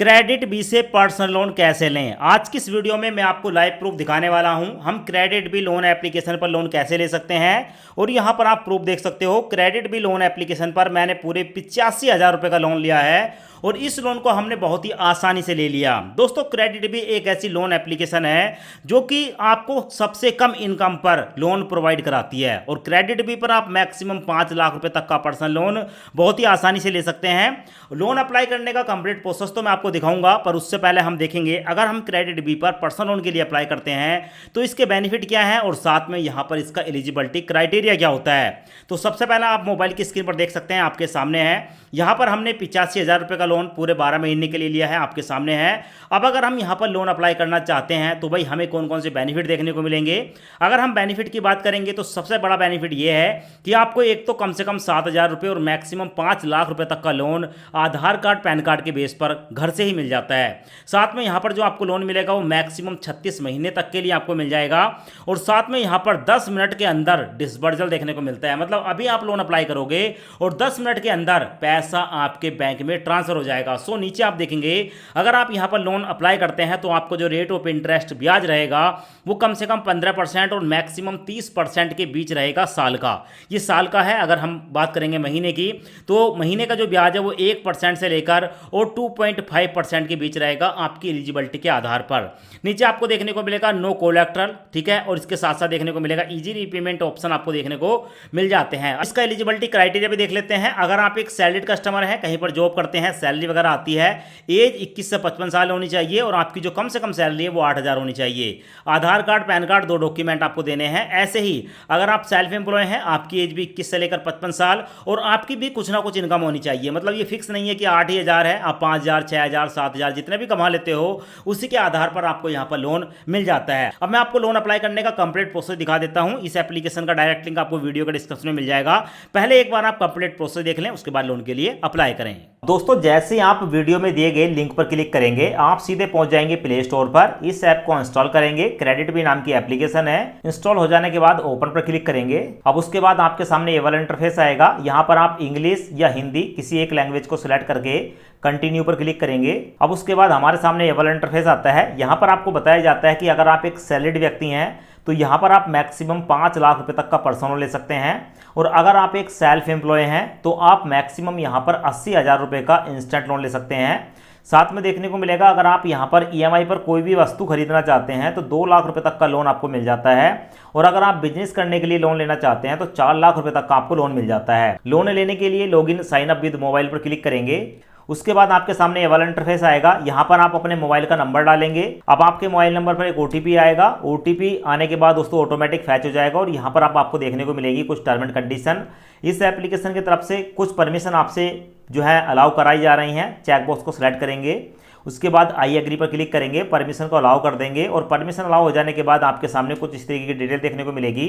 Credit B से personal loan कैसे लें। आज की इस वीडियो में मैं आपको लाइव प्रूफ दिखाने वाला हूं। हम क्रेडिट बी लोन एप्लीकेशन पर लोन कैसे ले सकते हैं और यहां पर आप प्रूफ देख सकते हो। क्रेडिट बी लोन एप्लीकेशन पर मैंने पूरे 85,000 रुपये का लोन लिया है और इस लोन को हमने बहुत ही आसानी से ले लिया। दोस्तों, क्रेडिट बी एक ऐसी लोन एप्लीकेशन है जो कि आपको सबसे कम इनकम पर लोन प्रोवाइड कराती है और क्रेडिट बी पर आप मैक्सिमम 5 लाख रुपए तक का पर्सनल लोन बहुत ही आसानी से ले सकते हैं। लोन अप्लाई करने का कंप्लीट प्रोसेस तो मैं आपको दिखाऊंगा, पर उससे पहले हम देखेंगे अगर हम क्रेडिट बी पर पर्सनल लोन के लिए अप्लाई करते हैं तो इसके बेनिफिट क्या है और साथ में यहां पर इसका एलिजिबिलिटी क्राइटेरिया क्या होता है। तो सबसे पहले आप मोबाइल की स्क्रीन पर देख सकते हैं, आपके सामने है। यहां पर हमने 85,000 रुपए का लोन पूरे 12 महीने के लिए लिया है, आपके सामने है। अब अगर हम यहां पर लोन अप्लाई करना चाहते हैं तो भाई हमें कौन कौन से बेनिफिट देखने को मिलेंगे। अगर हम बेनिफिट की बात करेंगे तो सबसे बड़ा बेनिफिट यह है कि आपको एक तो कम से कम 7,000 रुपये और मैक्सिमम 5 लाख रुपए तक का लोन आधार कार्ड पैन कार्ड के बेस पर घर से ही मिल जाता है। साथ में यहां पर जो आपको लोन मिलेगा वो मैक्सिमम 36 महीने तक के लिए आपको मिल जाएगा और साथ में यहां पर 10 मिनट के अंदर डिसबर्सल देखने को मिलता है। मतलब अभी आप लोन अप्लाई करोगे और 10 मिनट के अंदर पैसा आपके बैंक में ट्रांसफर हो जाएगा। सो नीचे आप देखेंगे अगर आप यहां पर लोन अप्लाई करते हैं तो आपको जो रेट ऑफ इंटरेस्ट ब्याज रहेगा वो कम से कम 15% और मैक्सिमम 30% के बीच रहेगा साल का। ये साल का है। अगर हम बात करेंगे महीने की तो महीने का जो ब्याज है वो 1% से लेकर और 2.5% के बीच रहेगा आपकी एलिजिबिलिटी के आधार पर। नीचे आपको देखने को मिलेगा नो कोलैटरल, ठीक है, और इसके साथ साथ देखने को मिलेगा इजी रीपेमेंट ऑप्शन आपको देखने को मिल जाते हैं। इसका एलिजिबिलिटी क्राइटेरिया भी देख लेते हैं। अगर आप एक सैलरीड कस्टमर है, कहीं पर जॉब करते हैं, सैलरी वगैरह आती है, एज 21 से 55 साल होनी चाहिए और आपकी जो कम से कम सैलरी है वो 8,000 होनी चाहिए। आधार कार्ड पैन कार्ड 2 डॉक्यूमेंट आपको देने हैं। ऐसे ही अगर आप सेल्फ एम्प्लॉय हैं, आपकी एज भी 21 से लेकर 55 साल और आपकी भी कुछ ना कुछ इनकम होनी चाहिए। मतलब ये फिक्स नहीं है कि 8,000 है, आप 5,000 6,000 7,000 जितने भी कमा लेते हो उसी के आधार पर आपको यहाँ पर लोन मिल जाता है। अब मैं आपको लोन अप्लाई करने का कंप्लीट प्रोसेस दिखा देता हूँ। इस एप्लीकेशन का डायरेक्ट लिंक आपको वीडियो के डिस्क्रिप्शन में मिल जाएगा। पहले एक बार आप कंप्लीट प्रोसेस देख लें, उसके बाद लोन के लिए अप्लाई करें। दोस्तों, जैसे ही आप वीडियो में दिए गए लिंक पर क्लिक करेंगे आप सीधे पहुंच जाएंगे प्ले स्टोर पर। इस ऐप को इंस्टॉल करेंगे। क्रेडिट बी नाम की एप्लीकेशन है। इंस्टॉल हो जाने के बाद ओपन पर क्लिक करेंगे। अब उसके बाद आपके सामने ये वाला इंटरफेस आएगा। यहाँ पर आप इंग्लिश या हिंदी किसी एक लैंग्वेज को सिलेक्ट करके कंटिन्यू पर क्लिक करेंगे। अब उसके बाद हमारे सामने ये वाला इंटरफेस आता है। यहाँ पर आपको बताया जाता है कि अगर आप एक सैलरीड व्यक्ति हैं तो यहाँ पर आप मैक्सिमम 5 लाख रुपए तक का पर्सनल ले सकते हैं और अगर आप एक सेल्फ एम्प्लॉय हैं तो आप मैक्सिमम यहाँ पर 80,000 रुपए का इंस्टेंट लोन ले सकते हैं। साथ में देखने को मिलेगा अगर आप यहाँ पर ईएमआई पर कोई भी वस्तु खरीदना चाहते हैं तो 2 लाख रुपए तक का लोन आपको मिल जाता है और अगर आप बिजनेस करने के लिए लोन लेना चाहते हैं तो 4 लाख रुपए तक का आपको लोन मिल जाता है। लोन लेने के लिए login sign up with mobile पर क्लिक करेंगे। उसके बाद आपके सामने ये वाला इंटरफेस आएगा। यहाँ पर आप अपने मोबाइल का नंबर डालेंगे। अब आपके मोबाइल नंबर पर एक ओटीपी आएगा। ओटीपी आने के बाद दोस्तों ऑटोमेटिक फैच हो जाएगा और यहाँ पर आपको देखने को मिलेगी कुछ टर्म एंड कंडीशन। इस एप्लीकेशन की तरफ से कुछ परमिशन आपसे जो है अलाउ कराई जा रही हैं। चेकबॉक्स को सिलेक्ट करेंगे। उसके बाद आई एग्री पर क्लिक करेंगे, परमिशन को अलाउ कर देंगे और परमिशन अलाउ हो जाने के बाद आपके सामने कुछ इस तरीके की डिटेल देखने को मिलेगी।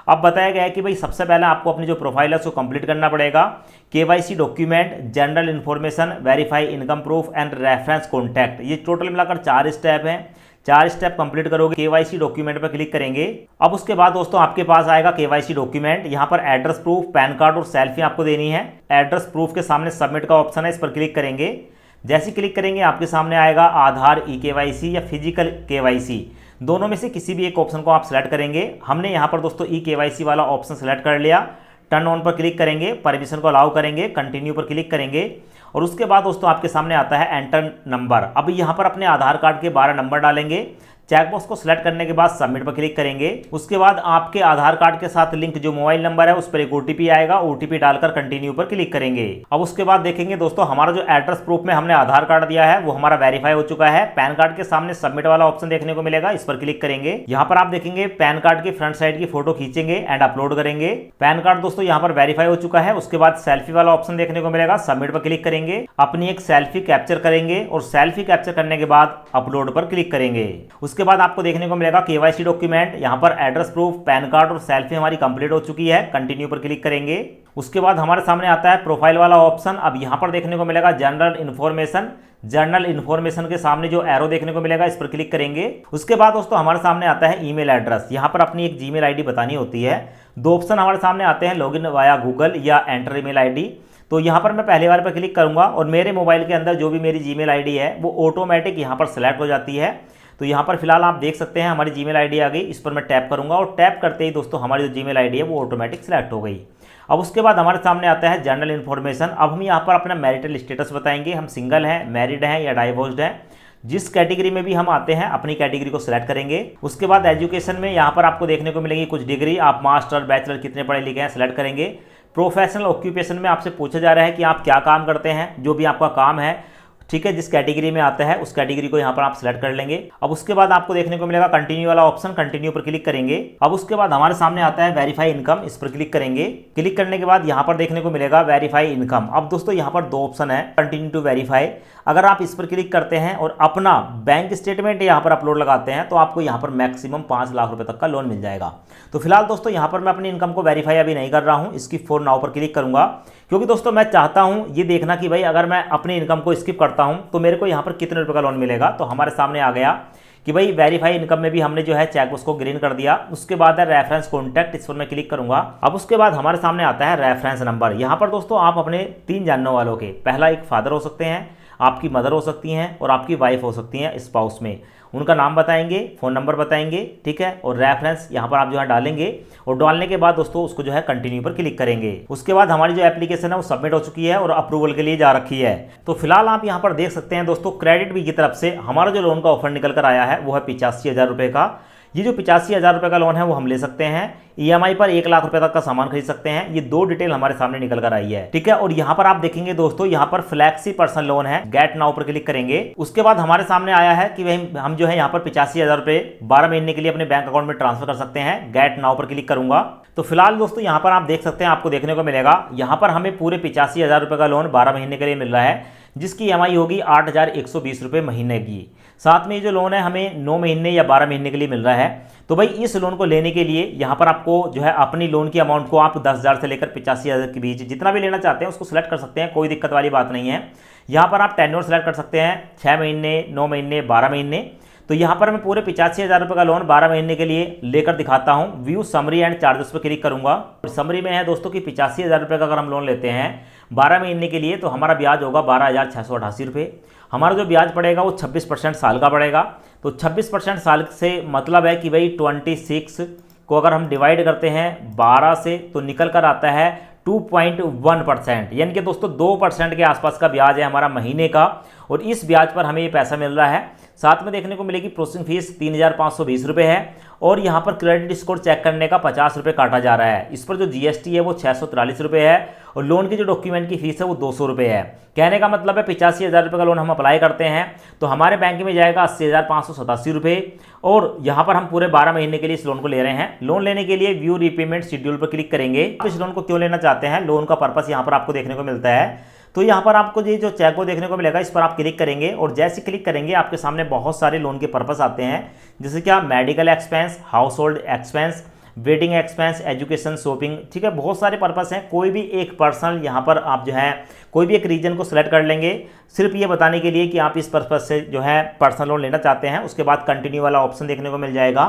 अब बताया गया है कि भाई सबसे पहले आपको अपनी जो प्रोफाइल है उसको कंप्लीट करना पड़ेगा। KYC document, general information, verify income proof and reference contact, ये टोटल मिलाकर 4 स्टेप हैं। 4 स्टेप कंप्लीट करोगे। केवाईसी डॉक्यूमेंट पर क्लिक करेंगे। अब उसके बाद दोस्तों आपके पास आएगा केवाईसी डॉक्यूमेंट। यहाँ पर एड्रेस प्रूफ, पैन कार्ड और सेल्फी आपको देनी है। एड्रेस प्रूफ के सामने सबमिट का ऑप्शन है, इस पर क्लिक करेंगे। जैसे क्लिक करेंगे आपके सामने आएगा आधार ई केवाईसी या फिजिकल केवाईसी, दोनों में से किसी भी एक ऑप्शन को आप सिलेक्ट करेंगे। हमने यहाँ पर दोस्तों ई केवाईसी वाला ऑप्शन सेलेक्ट कर लिया। टर्न ऑन पर क्लिक करेंगे, परमिशन को अलाउ करेंगे, कंटिन्यू पर क्लिक करेंगे और उसके बाद दोस्तों आपके सामने आता है एंटर नंबर। अब यहाँ पर अपने आधार कार्ड के 12 नंबर डालेंगे। चेकबॉक्स को सिलेक्ट करने के बाद सबमिट पर क्लिक करेंगे। उसके बाद आपके आधार कार्ड के साथ लिंक जो मोबाइल नंबर है उस पर एक ओटीपी आएगा। ओटीपी डालकर कंटिन्यू पर क्लिक करेंगे। अब उसके बाद देखेंगे दोस्तों हमारा जो एड्रेस प्रूफ में हमने आधार कार्ड दिया है वो हमारा वेरीफाई हो चुका है। पैन कार्ड के सामने सबमिट वाला ऑप्शन देखने को मिलेगा, इस पर क्लिक करेंगे। यहाँ पर आप देखेंगे पैन कार्ड की फ्रंट साइड की फोटो खींचेंगे एंड अपलोड करेंगे। पैन कार्ड दोस्तों यहाँ पर वेरीफाई हो चुका है। उसके बाद सेल्फी वाला ऑप्शन देखने को मिलेगा, सबमिट पर क्लिक करेंगे। अपनी एक सेल्फी कैप्चर करेंगे और सेल्फी कैप्चर करने के बाद अपलोड पर क्लिक करेंगे। उसके बाद आपको देखने को मिलेगा केवाईसी डॉक्यूमेंट। यहां पर एड्रेस प्रूफ, पैन कार्ड और सेल्फी हमारी कंप्लीट हो चुकी है। कंटिन्यू पर क्लिक करेंगे। उसके बाद हमारे सामने आता है प्रोफाइल वाला ऑप्शन। अब यहां पर देखने को मिलेगा जनरल इन्फॉर्मेशन। जनरल इन्फॉर्मेशन के सामने जो एरो देखने को मिलेगा इस पर क्लिक करेंगे। उसके बाद दोस्तों हमारे सामने आता है ईमेल एड्रेस। यहां पर अपनी एक जीमेल आईडी बतानी होती है। 2 ऑप्शन हमारे सामने आते हैं, लॉगिन वाया गूगल या एंटर ईमेल आईडी। तो यहाँ पर मैं पहले वाले पर क्लिक करूँगा और मेरे मोबाइल के अंदर जो भी मेरी जीमेल आईडी है वो ऑटोमेटिक यहाँ पर सेलेक्ट हो जाती है। तो यहाँ पर फिलहाल आप देख सकते हैं हमारी जीमेल आईडी आ गई। इस पर मैं टैप करूँगा और टैप करते ही दोस्तों हमारी जो जीमेल आईडी है वो ऑटोमेटिक सेलेक्ट हो गई। अब उसके बाद हमारे सामने आता है जनरल इन्फॉर्मेशन। अब हम यहाँ पर अपना मैरिटल स्टेटस बताएंगे, हम सिंगल हैं, मैरिड हैं या डाइवोर्स्ड हैं। जिस कैटेगरी में भी हम आते हैं अपनी कैटेगरी को सिलेक्ट करेंगे। उसके बाद एजुकेशन में यहाँ पर आपको देखने को मिलेंगी कुछ डिग्री, आप मास्टर बैचलर कितने पढ़े लिखे हैं सिलेक्ट करेंगे। प्रोफेशनल ऑक्यूपेशन में आपसे पूछा जा रहा है कि आप क्या काम करते हैं, जो भी आपका काम है, ठीक है, जिस कैटेगरी में आता है उस कैटेगरी को यहाँ पर आप सिलेक्ट कर लेंगे। अब उसके बाद आपको देखने को मिलेगा कंटिन्यू वाला ऑप्शन, कंटिन्यू पर क्लिक करेंगे। अब उसके बाद हमारे सामने आता है वेरीफाई इनकम, इस पर क्लिक करेंगे। क्लिक करने के बाद यहाँ पर देखने को मिलेगा वेरीफाई इनकम। अब दोस्तों यहाँ पर दो ऑप्शन है, कंटिन्यू टू वेरीफाई। अगर आप इस पर क्लिक करते हैं और अपना बैंक स्टेटमेंट यहाँ पर अपलोड लगाते हैं तो आपको यहाँ पर मैक्सिमम 5 लाख रुपए तक का लोन मिल जाएगा। तो फिलहाल दोस्तों यहाँ पर मैं अपनी इनकम को वेरीफाई अभी नहीं कर रहा हूँ, स्किप फॉर नाउ पर क्लिक करूंगा, क्योंकि दोस्तों मैं चाहता हूँ ये देखना कि भाई अगर मैं अपनी इनकम को स्किप करता हूँ तो मेरे को यहाँ पर कितने रुपए का लोन मिलेगा। तो हमारे सामने आ गया कि भाई वेरीफाई इनकम में भी हमने जो है चेकबॉक्स को ग्रीन कर दिया। उसके बाद है रेफरेंस कॉन्टैक्ट, इस पर मैं क्लिक करूंगा। अब उसके बाद हमारे सामने आता है रेफरेंस नंबर। यहाँ पर दोस्तों आप अपने 3 जानने वालों के, पहला एक फादर हो सकते हैं, आपकी मदर हो सकती हैं और आपकी वाइफ हो सकती हैं स्पाउस में, उनका नाम बताएंगे, फ़ोन नंबर बताएंगे, ठीक है, और रेफरेंस यहाँ पर आप जो है डालेंगे। और डालने के बाद दोस्तों उसको जो है कंटिन्यू पर क्लिक करेंगे। उसके बाद हमारी जो एप्लीकेशन है वो सबमिट हो चुकी है और अप्रूवल के लिए जा रखी है। तो फिलहाल आप यहाँ पर देख सकते हैं दोस्तों क्रेडिट बी की तरफ से हमारा जो लोन का ऑफर निकल कर आया है वो है 85,000 रुपये का। ये जो 85,000 रुपये का लोन है वो हम ले सकते हैं। ईएमआई पर 1 लाख रुपए तक का सामान खरीद सकते हैं। ये 2 डिटेल हमारे सामने निकल कर आई है, ठीक है। और यहाँ पर आप देखेंगे दोस्तों, यहाँ पर फ्लैक्सी पर्सनल लोन है, गेट नाउ पर क्लिक करेंगे। उसके बाद हमारे सामने आया है कि हम जो है यहाँ पर 85,000 रुपये 12 महीने के लिए अपने बैंक अकाउंट में ट्रांसफर कर सकते हैं। गेट नाउ पर क्लिक करूंगा। तो फिलहाल दोस्तों यहाँ पर आप देख सकते हैं, आपको देखने को मिलेगा यहाँ पर हमें पूरे 85,000 रुपये का लोन 12 महीने के लिए मिल रहा है, जिसकी ईएमआई होगी 8,120 रुपये महीने की। साथ में ये जो लोन है हमें 9 महीने या 12 महीने के लिए मिल रहा है। तो भाई इस लोन को लेने के लिए यहाँ पर आपको जो है अपनी लोन की अमाउंट को आप 10,000 से लेकर 85,000 के बीच जितना भी लेना चाहते हैं उसको सिलेक्ट कर सकते हैं, कोई दिक्कत वाली बात नहीं है। यहाँ पर आप टेन्योर सेलेक्ट कर सकते हैं, 6 महीने, 9 महीने, 12 महीने। तो यहाँ पर मैं पूरे 85,000 रुपये का लोन 12 महीने के लिए लेकर दिखाता हूँ। व्यू समरी एंड चार्जेस पर क्लिक करूँगा। समरी में है दोस्तों कि 85,000 रुपये का अगर हम लोन लेते हैं 12 महीने के लिए तो हमारा ब्याज होगा 12,688 रुपये। हमारा जो ब्याज पड़ेगा वो 26% साल का पड़ेगा। तो 26% साल से मतलब है कि भाई 26 को अगर हम डिवाइड करते हैं 12 से तो निकल कर आता है 2.1%, यानी कि दोस्तों 2% के आसपास का ब्याज है हमारा महीने का। और इस ब्याज पर हमें ये पैसा मिल रहा है। साथ में देखने को मिलेगी प्रोसेसिंग फीस 3,520 रुपये है। और यहाँ पर क्रेडिट स्कोर चेक करने का 50 रुपये काटा जा रहा है। इस पर जो जीएसटी है वो 643 रुपये है और लोन की जो डॉक्यूमेंट की फीस है वो 200 रुपये है। कहने का मतलब है 85,000 रुपये का लोन हम अप्लाई करते हैं तो हमारे बैंक में जाएगा 80,587 रुपये। और यहाँ पर हम पूरे 12 महीने के लिए इस लोन को ले रहे हैं। लोन लेने के लिए व्यू रीपेमेंट शेड्यूल पर क्लिक करेंगे। इस लोन को क्यों लेना चाहते हैं, लोन का पर्पस यहाँ पर आपको देखने को मिलता है। तो यहाँ पर आपको ये जो चेक को देखने को मिलेगा, इस पर आप क्लिक करेंगे और जैसे क्लिक करेंगे आपके सामने बहुत सारे लोन के पर्पस आते हैं, जैसे क्या medical expense, house hold expense, wedding expense, education, shopping, ठीक है, बहुत सारे पर्पस हैं। कोई भी एक पर्सनल यहाँ पर आप जो है कोई भी एक रीजन को सिलेक्ट कर लेंगे, सिर्फ ये बताने के लिए कि आप इस पर्पस से जो है पर्सनल लोन लेना चाहते हैं। उसके बाद कंटिन्यू वाला ऑप्शन देखने को मिल जाएगा,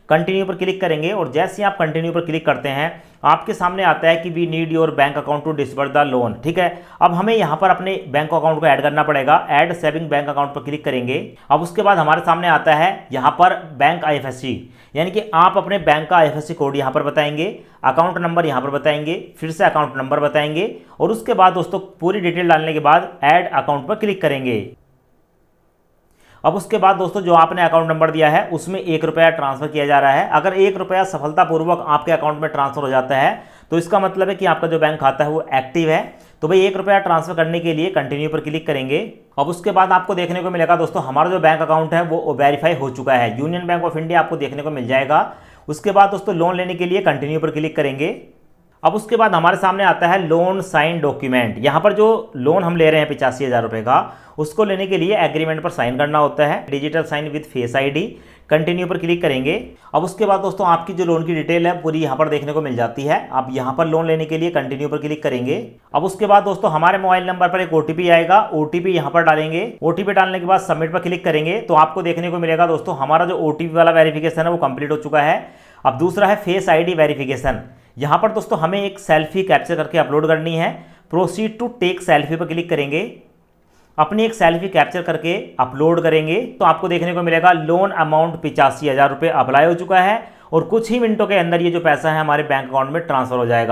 कंटिन्यू पर क्लिक करेंगे और जैसे ही आप कंटिन्यू पर क्लिक करते हैं आपके सामने आता है कि we need your bank account to disburse the loan, ठीक है। अब हमें यहाँ पर अपने बैंक अकाउंट को ऐड करना पड़ेगा। ऐड सेविंग बैंक अकाउंट पर क्लिक करेंगे। अब उसके बाद हमारे सामने आता है यहाँ पर बैंक आईएफएससी, यानी कि आप अपने बैंक का आईएफएससी कोड यहाँ पर बताएंगे, अकाउंट नंबर यहाँ पर बताएंगे, फिर से अकाउंट नंबर बताएंगे और उसके बाद दोस्तों पूरी डिटेल डालने के बाद ऐड अकाउंट पर क्लिक करेंगे। अब उसके बाद दोस्तों जो आपने अकाउंट नंबर दिया है उसमें 1 रुपया ट्रांसफर किया जा रहा है। अगर 1 रुपया सफलतापूर्वक आपके अकाउंट में ट्रांसफर हो जाता है तो इसका मतलब है कि आपका जो बैंक खाता है वो एक्टिव है। तो भाई 1 रुपया ट्रांसफर करने के लिए कंटिन्यू पर क्लिक करेंगे। अब उसके बाद आपको देखने को मिलेगा दोस्तों हमारा जो बैंक अकाउंट है वो वेरीफाई हो चुका है, यूनियन बैंक ऑफ इंडिया आपको देखने को मिल जाएगा। उसके बाद दोस्तों लोन लेने के लिए कंटिन्यू पर क्लिक करेंगे। अब उसके बाद हमारे सामने आता है लोन साइन डॉक्यूमेंट। यहाँ पर जो लोन हम ले रहे हैं 85,000 रुपये का, उसको लेने के लिए एग्रीमेंट पर साइन करना होता है, digital sign with face ID. Continue पर क्लिक करेंगे। अब उसके बाद दोस्तों आपकी जो लोन की डिटेल है पूरी यहाँ पर देखने को मिल जाती है। आप यहाँ पर लोन लेने के लिए कंटिन्यू पर क्लिक करेंगे। अब उसके बाद दोस्तों हमारे मोबाइल नंबर पर एक ओटीपी आएगा, ओटीपी यहाँ पर डालेंगे। ओटीपी डालने के बाद सबमिट पर क्लिक करेंगे तो आपको देखने को मिलेगा दोस्तों हमारा जो ओटीपी वाला वेरिफिकेशन है वो कंप्लीट हो चुका है। अब दूसरा है फेस आईडी वेरिफिकेशन। यहाँ पर दोस्तों हमें एक सेल्फी कैप्चर करके अपलोड करनी है। प्रोसीड टू टेक सेल्फी पर क्लिक करेंगे, अपनी एक सेल्फी कैप्चर करके अपलोड करेंगे तो आपको देखने को मिलेगा लोन अमाउंट 85,000 रुपये अप्लाई हो चुका है और कुछ ही मिनटों के अंदर ये जो पैसा है हमारे बैंक अकाउंट में ट्रांसफर हो जाएगा।